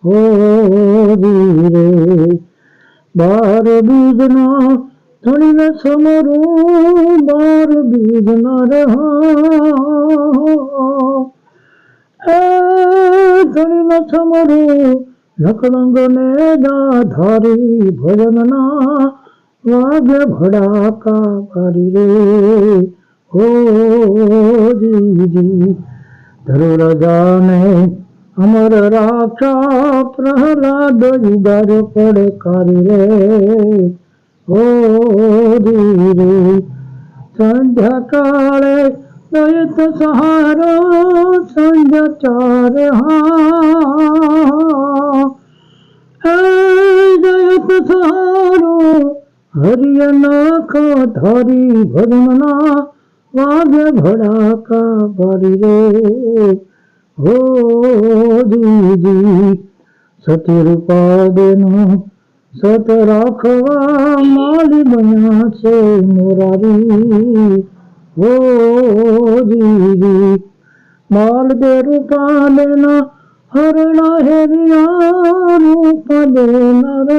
હોરી રે બાર બીજના ધણીને સમરું બાર બીજના એ ધણીને સમરું લખડંગને દાધારી ભજનના વાગે ભડાકા કરી રે હોરી ધરો રાજાને અમર રાખા પ્રહલાદ ઉદાર પડકારી રે હોરી રે સંધ્યા કાળે દયત સહારો સંધ્યા ચાર દયત સહારો હરિય નાખ ધારી ભજનના વાગે ભડાકા ભરી રે હોરી સતી રૂપાદેનો સત રાખવા માલી બન્યા છે મોરારી હોરી માલ દે રૂપાદેના હરણા હેરિયા રૂપાદેના રે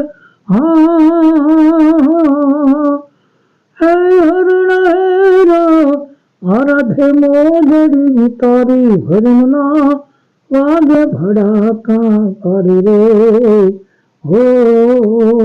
હે હરણા હેરા આરાધે મોજડી તારી ભજનના વાગે ભડાકા કરી રે હોરી